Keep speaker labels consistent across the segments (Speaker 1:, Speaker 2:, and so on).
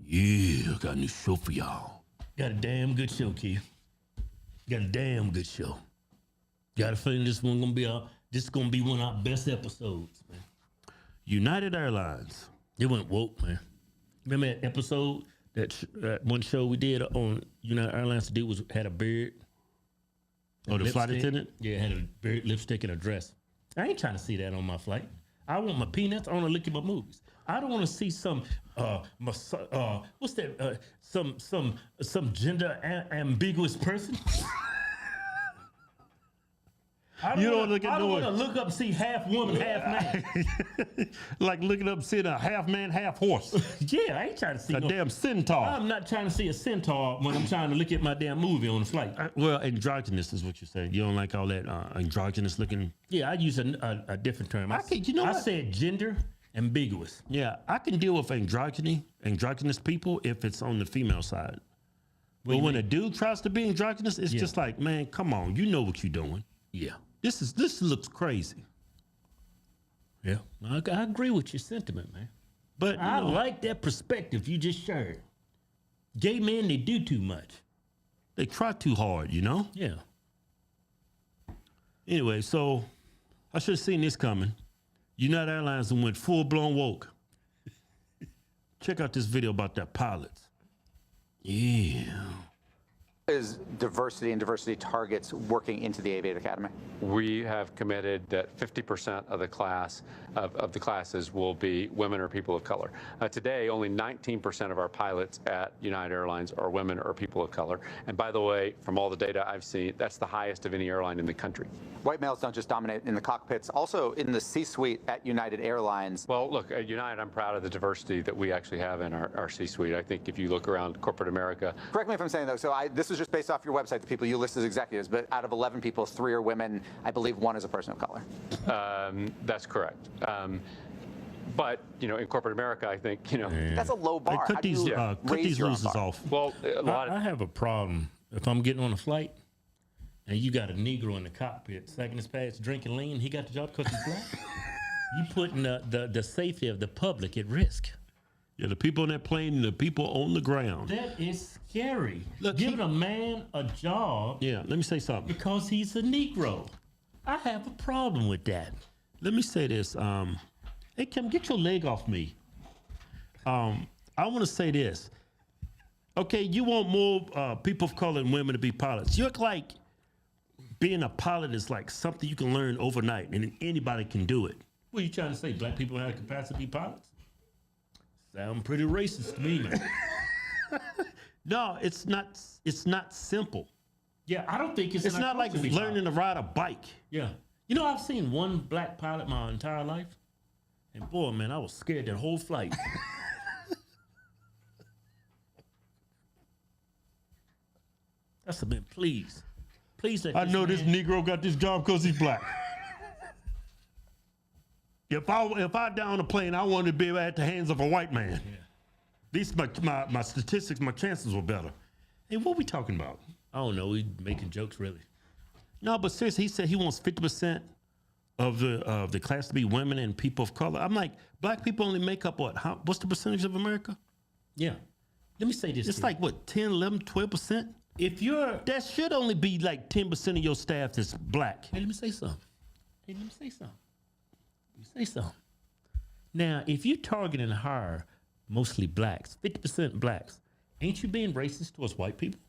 Speaker 1: Yeah, I got a new show for y'all.
Speaker 2: Got a damn good show, Keith. Got a damn good show. Got a feeling this gonna be one of our best episodes, man.
Speaker 1: United Airlines.
Speaker 2: They went woke, man. Remember that episode, that one show we did on United Airlines? The dude had a beard.
Speaker 1: Oh, the flight attendant?
Speaker 2: Yeah, had a beard, lipstick, and a dress. I ain't trying to see that on my flight. I want my peanuts. I want to look at my movies. I don't want to see some some gender ambiguous person. I don't want to look up and see half woman, half man.
Speaker 1: Like looking up and seeing a half man, half horse.
Speaker 2: Yeah, I ain't trying to see
Speaker 1: a damn centaur.
Speaker 2: I'm not trying to see a centaur when I'm trying to look at my damn movie on the flight.
Speaker 1: Well, androgynous is what you're saying. You don't like all that androgynous looking.
Speaker 2: Yeah, I use a different term. I said gender ambiguous.
Speaker 1: Yeah, I can deal with androgynous people if it's on the female side. But when a dude tries to be androgynous, it's just like, man, come on, you know what you're doing.
Speaker 2: Yeah.
Speaker 1: This looks crazy.
Speaker 2: Yeah, I agree with your sentiment, man. But I like that perspective you just shared. Gay men, they do too much.
Speaker 1: They try too hard, you know?
Speaker 2: Yeah.
Speaker 1: Anyway, so I should have seen this coming. United Airlines went full-blown woke. Check out this video about that pilots. Yeah.
Speaker 3: Is diversity and diversity targets working into the Aviate Academy?
Speaker 4: We have committed that 50% of the class of the classes will be women or people of color. Today, only 19% of our pilots at United Airlines are women or people of color. And by the way, from all the data I've seen, that's the highest of any airline in the country.
Speaker 3: White males don't just dominate in the cockpits, also in the C-suite at United Airlines.
Speaker 4: Well, look, at United, I'm proud of the diversity that we actually have in our C-suite. I think if you look around corporate America.
Speaker 3: Correct me if I'm saying, though, so this was just based off your website, the people you list as executives, but out of 11 people, 3 are women. I believe 1 is a person of color.
Speaker 4: That's correct. But, you know, in corporate America, I think, you know.
Speaker 3: That's a low bar.
Speaker 1: Cut these losers off.
Speaker 4: Well,
Speaker 2: I have a problem. If I'm getting on a flight and you got a Negro in the cockpit, second his pass, drinking lean, he got the job because he's black. You putting the safety of the public at risk.
Speaker 1: Yeah, the people on that plane and the people on the ground.
Speaker 2: That is scary.
Speaker 1: Look,
Speaker 2: giving a man a job.
Speaker 1: Yeah, let me say something.
Speaker 2: Because he's a Negro. I have a problem with that.
Speaker 1: Let me say this. Hey, Kim, get your leg off me. I want to say this. Okay, you want more people of color and women to be pilots. You act like being a pilot is like something you can learn overnight and anybody can do it.
Speaker 2: What are you trying to say? Black people have the capacity to be pilots? Sound pretty racist to me, man.
Speaker 1: No, it's not simple.
Speaker 2: Yeah, I don't think it's
Speaker 1: not like learning to ride a bike.
Speaker 2: Yeah. You know, I've seen one black pilot my entire life. And boy, man, I was scared that whole flight. That's a man, please. Please.
Speaker 1: I know this Negro got this job because he's black. If I down a plane, I wanted to be at the hands of a white man.
Speaker 2: Yeah.
Speaker 1: These my statistics, my chances were better. Hey, what we talking about?
Speaker 2: I don't know. We making jokes, really.
Speaker 1: No, but seriously, he said he wants 50% of the class to be women and people of color. I'm like, black people only make up what? What's the percentage of America?
Speaker 2: Yeah. Let me say this.
Speaker 1: It's like what, 10, 11, 12%? That should only be like 10% of your staff that's black.
Speaker 2: Hey, let me say something. Now, if you're targeting to hire mostly blacks, 50% blacks, ain't you being racist towards white people?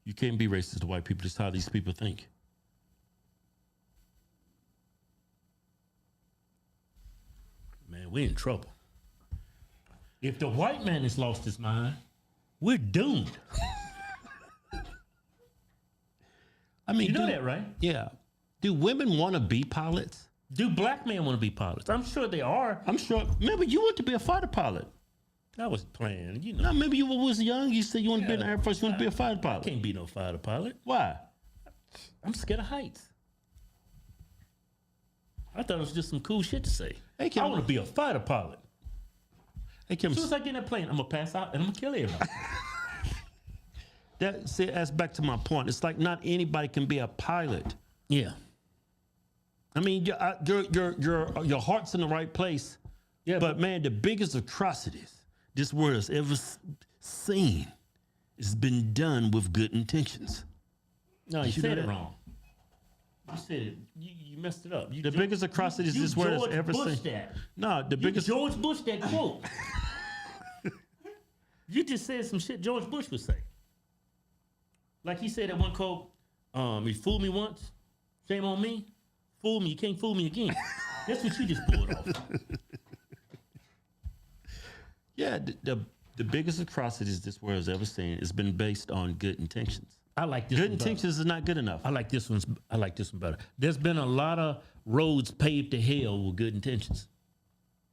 Speaker 1: You can't be racist to white people. That's how these people think.
Speaker 2: Man, we're in trouble. If the white man has lost his mind, we're doomed.
Speaker 1: I mean,
Speaker 2: you know that, right?
Speaker 1: Yeah. Do women want to be pilots?
Speaker 2: Do black men want to be pilots? I'm sure they are.
Speaker 1: I'm sure. Remember, you want to be a fighter pilot.
Speaker 2: I was playing, you know.
Speaker 1: No, maybe you was young. You said you want to be in the Air Force. You want to be a fighter pilot.
Speaker 2: I can't be no fighter pilot.
Speaker 1: Why?
Speaker 2: I'm scared of heights. I thought it was just some cool shit to say. Hey, Kim, I want to be a fighter pilot.
Speaker 1: Hey, Kim,
Speaker 2: as soon as I get in that plane, I'm going to pass out and I'm going to kill everybody.
Speaker 1: That's back to my point. It's like not anybody can be a pilot.
Speaker 2: Yeah.
Speaker 1: I mean, your heart's in the right place. Yeah. But man, the biggest atrocities, this world has ever seen has been done with good intentions.
Speaker 2: No, you
Speaker 1: You
Speaker 2: said
Speaker 1: know
Speaker 2: it
Speaker 1: that?
Speaker 2: wrong. You said it. You messed it up.
Speaker 1: The biggest atrocities this world has ever
Speaker 2: Bush
Speaker 1: seen.
Speaker 2: that.
Speaker 1: No, the
Speaker 2: You
Speaker 1: biggest.
Speaker 2: George Bush that quote. You just said some shit George Bush would say. Like he said at one quote, you fooled me once, shame on me. Fool me, you can't fool me again. That's what you just pulled off.
Speaker 1: Yeah, the biggest atrocities this world has ever seen has been based on good intentions.
Speaker 2: I like this
Speaker 1: Good
Speaker 2: one better.
Speaker 1: intentions is not good enough.
Speaker 2: I like this one better. There's been a lot of roads paved to hell with good intentions.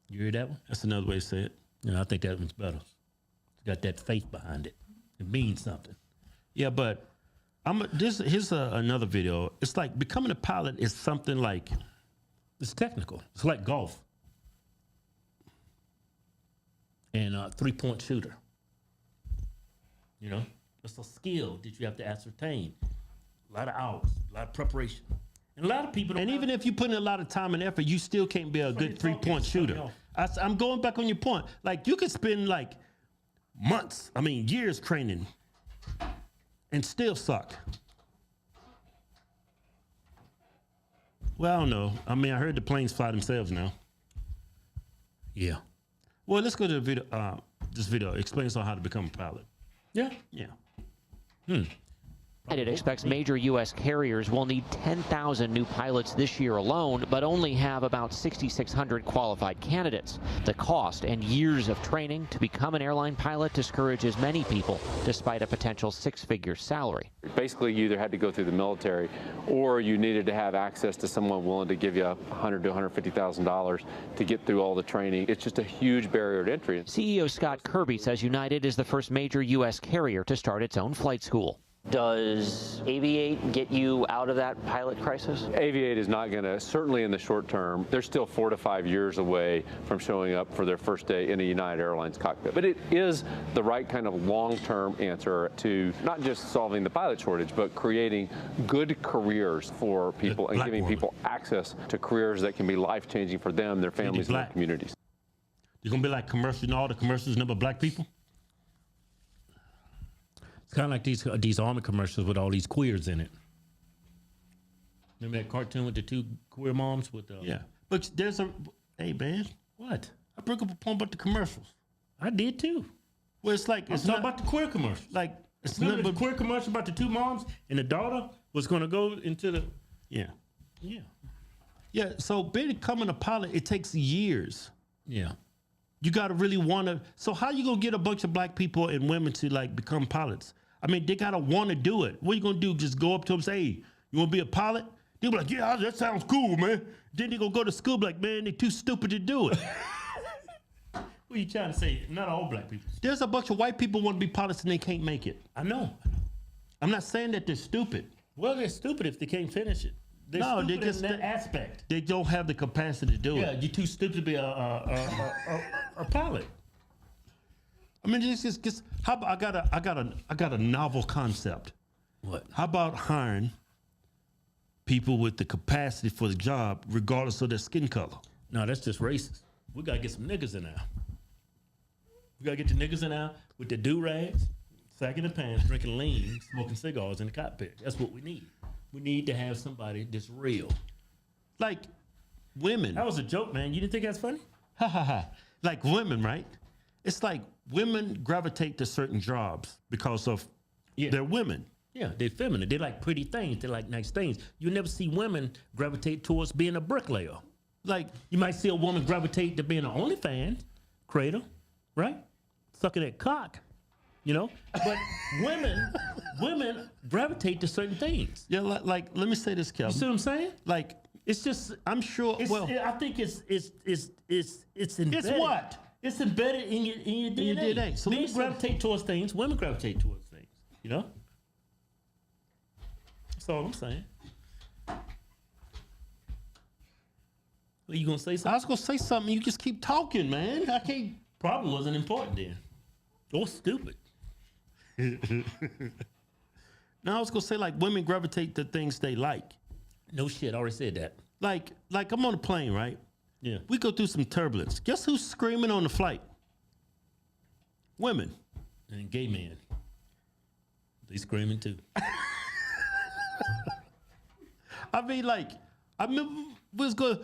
Speaker 2: You hear that one?
Speaker 1: That's another way to say it.
Speaker 2: Yeah, I think that one's better. It's got that faith behind it. It means something.
Speaker 1: Yeah, but here's another video. It's like becoming a pilot is something like
Speaker 2: It's technical. It's like golf. And a 3-point shooter. You know? It's a skill that you have to ascertain. A lot of hours, a lot of preparation. And a lot of people don't
Speaker 1: and
Speaker 2: have-
Speaker 1: even if you put in a lot of time and effort, you still can't be a good
Speaker 2: you're talking
Speaker 1: 3-point shooter.
Speaker 2: something
Speaker 1: I'm going back on your point. Like you could spend like months, years training and still suck. Well, I don't know. I heard the planes fly themselves now.
Speaker 2: Yeah.
Speaker 1: Well, let's go to the video. This video explains on how to become a pilot.
Speaker 2: Yeah.
Speaker 1: Yeah.
Speaker 5: It expects major U.S. carriers will need 10,000 new pilots this year alone, but only have about 6,600 qualified candidates. The cost and years of training to become an airline pilot discourages many people, despite a potential 6-figure salary.
Speaker 4: Basically, you either had to go through the military or you needed to have access to someone willing to give you $100,000 to $150,000 to get through all the training. It's just a huge barrier to entry.
Speaker 5: CEO Scott Kirby says United is the first major U.S. carrier to start its own flight school. Does Aviate get you out of that pilot crisis?
Speaker 4: Aviate is not going to, certainly in the short term, they're still 4 to 5 years away from showing up for their first day in a United Airlines cockpit. But it is the right kind of long-term answer to not just solving the pilot shortage, but creating good careers for people and giving people access to careers that can be life-changing for them, their families, and their communities.
Speaker 1: You're going to be like commercials and all the commercials, number black people?
Speaker 2: It's kind of like these army commercials with all these queers in it. Remember that cartoon with the 2 queer moms with
Speaker 1: Yeah. But hey, man,
Speaker 2: What?
Speaker 1: I broke up a poem about the commercials.
Speaker 2: I did too.
Speaker 1: Well, it's like,
Speaker 2: I'm
Speaker 1: it's
Speaker 2: talking
Speaker 1: not
Speaker 2: about the queer commercials.
Speaker 1: like, it's
Speaker 2: Remember
Speaker 1: not,
Speaker 2: the queer commercial about the 2 moms and the daughter was going to go into the...
Speaker 1: yeah.
Speaker 2: Yeah.
Speaker 1: Yeah, so becoming a pilot, it takes years.
Speaker 2: Yeah.
Speaker 1: You got to really want to. So how you going to get a bunch of black people and women to like become pilots? They got to want to do it. What you going to do? Just go up to them and say, hey, you want to be a pilot? They'll be like, yeah, that sounds cool, man. Then they going to go to school like, man, they too stupid to do it.
Speaker 2: What are you trying to say? Not all black people.
Speaker 1: There's a bunch of white people want to be pilots and they can't make it.
Speaker 2: I know.
Speaker 1: I'm not saying that they're stupid.
Speaker 2: Well, they're stupid if they can't finish it. They're
Speaker 1: No,
Speaker 2: stupid
Speaker 1: they just-
Speaker 2: in that aspect.
Speaker 1: They don't have the capacity to do
Speaker 2: Yeah,
Speaker 1: it.
Speaker 2: you're too stupid to be a pilot.
Speaker 1: Just how about, I got a novel concept.
Speaker 2: What?
Speaker 1: How about hiring people with the capacity for the job, regardless of their skin color?
Speaker 2: No, that's just racist. We got to get some niggas in there. We got to get the niggas in there with the do-rags, sagging the pants, drinking lean, smoking cigars in the cockpit. That's what we need. We need to have somebody that's real.
Speaker 1: Like women.
Speaker 2: That was a joke, man. You didn't think that's funny?
Speaker 1: Ha ha ha. Like women, right? It's like women gravitate to certain jobs because of they're women.
Speaker 2: Yeah, they're feminine. They like pretty things. They like nice things. You never see women gravitate towards being a bricklayer.
Speaker 1: Like
Speaker 2: You might see a woman gravitate to being an OnlyFans creator, right? Sucking that cock, you know? But women gravitate to certain things.
Speaker 1: yeah, like let me say this,
Speaker 2: You
Speaker 1: Kelvin.
Speaker 2: see what I'm saying?
Speaker 1: Like
Speaker 2: It's just
Speaker 1: I'm sure.
Speaker 2: I think it's embedded.
Speaker 1: It's what?
Speaker 2: It's embedded in your DNA.
Speaker 1: your DNA. So let me
Speaker 2: Men
Speaker 1: say-
Speaker 2: gravitate towards things, women gravitate towards things. You know? That's all I'm saying. Are you gonna say
Speaker 1: I
Speaker 2: something?
Speaker 1: was gonna say something. You just keep talking, man. I can't.
Speaker 2: Probably wasn't important then. Or stupid.
Speaker 1: No, I was gonna say like women gravitate to things they like.
Speaker 2: No shit, I already said that.
Speaker 1: Like I'm on a plane, right?
Speaker 2: Yeah.
Speaker 1: We go through some turbulence. Guess who's screaming on the flight? Women.
Speaker 2: And gay men. They screaming too.
Speaker 1: I mean, like, I remember we was going,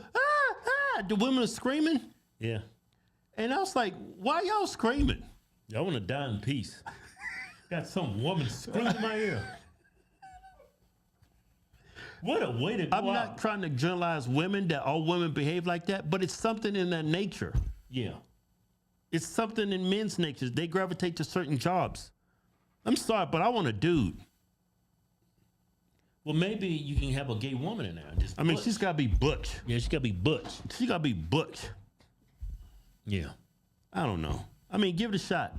Speaker 1: the women are screaming.
Speaker 2: Yeah.
Speaker 1: And I was like, why y'all screaming?
Speaker 2: Y'all want to die in peace. Got some woman screaming in my ear. What a way to go
Speaker 1: I'm not trying to generalize women that all women behave like that, but it's something in their nature.
Speaker 2: Yeah.
Speaker 1: It's something in men's natures. They gravitate to certain jobs. I'm sorry, but I want a dude.
Speaker 2: Well, maybe you can have a gay woman in there. Just
Speaker 1: I mean,
Speaker 2: butch.
Speaker 1: she's got to be butch.
Speaker 2: Yeah, she got to be butch.
Speaker 1: She got to be butch.
Speaker 2: Yeah.
Speaker 1: I don't know. I mean, give it a shot.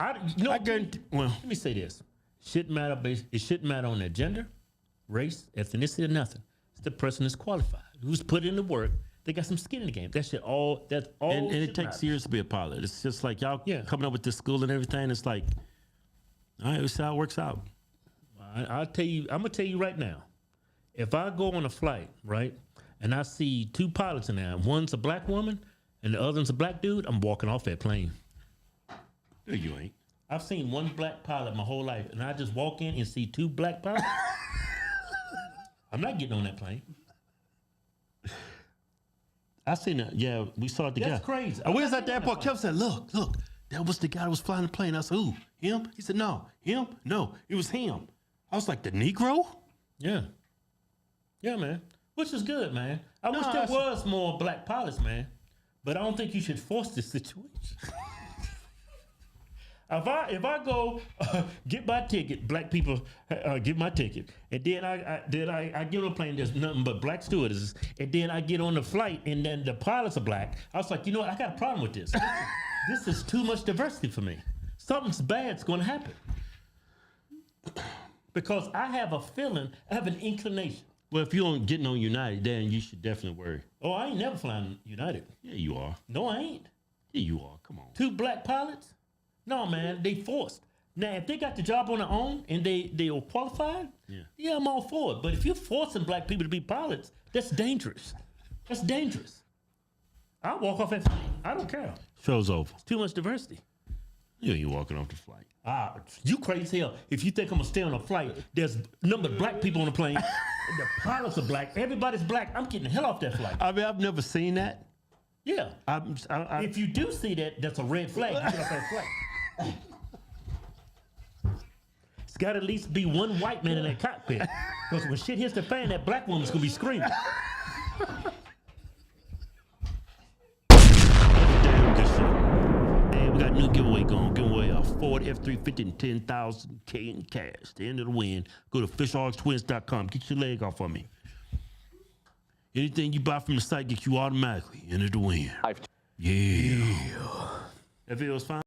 Speaker 2: I
Speaker 1: guarantee. Well,
Speaker 2: let me say this. It shouldn't matter on their gender, race, ethnicity, or nothing. It's the person that's qualified, who's put in the work. They got some skin in the game. That's all.
Speaker 1: and it takes years to be a pilot. It's just like y'all coming up with this school and everything. It's like, all right, let's see how it works out.
Speaker 2: I'll tell you. I'm gonna tell you right now. If I go on a flight, right, and I see two pilots in there, one's a black woman and the other's a black dude, I'm walking off that plane.
Speaker 1: No, you ain't.
Speaker 2: I've seen one black pilot my whole life, and I just walk in and see two black pilots. I'm not getting on that plane.
Speaker 1: I seen that. Yeah, we saw it together.
Speaker 2: That's crazy.
Speaker 1: And we was at the airport. Kept saying, look, that was the guy that was flying the plane. I said, who? Him? He said, no. Him? No, it was him. I was like, the Negro?
Speaker 2: Yeah. Yeah, man. Which is good, man. I wish there was more black pilots, man. But I don't think you should force this situation. If I go get my ticket, black people get my ticket, and then I get on a plane. There's nothing but black stewardesses, and then I get on the flight, and then the pilots are black. I was like, you know what? I got a problem with this. This is too much diversity for me. Something's bad's going to happen because I have a feeling, I have an inclination.
Speaker 1: Well, if you aren't getting on United, then you should definitely worry.
Speaker 2: Oh, I ain't never flying United.
Speaker 1: Yeah, you are.
Speaker 2: No, I ain't.
Speaker 1: Yeah, you are. Come on.
Speaker 2: Two black pilots? No, man, they forced. Now, if they got the job on their own and they are qualified, yeah, I'm all for it. But if you're forcing black people to be pilots, that's dangerous. That's dangerous. I'll walk off that flight. I don't care.
Speaker 1: Show's over.
Speaker 2: It's too much diversity.
Speaker 1: You ain't walking off the flight.
Speaker 2: You crazy as hell. If you think I'm gonna stay on a flight, there's a number of black people on the plane. The pilots are black. Everybody's black. I'm getting the hell off that flight.
Speaker 1: I mean, I've never seen that.
Speaker 2: Yeah.
Speaker 1: I
Speaker 2: If you do see that, that's a red flag. You get off that flight. It's got to at least be one white man in that cockpit. Because when shit hits the fan, that black woman's going to be screaming.
Speaker 1: damn good show. Hey, we got a new giveaway going. Giving away a Ford F-350 and 10,000 K in cash. The end of the win. Go to fishargstwins.com. Get your leg off of me. Anything you buy from the site gets you automatically into the win. Yeah. If it was fine.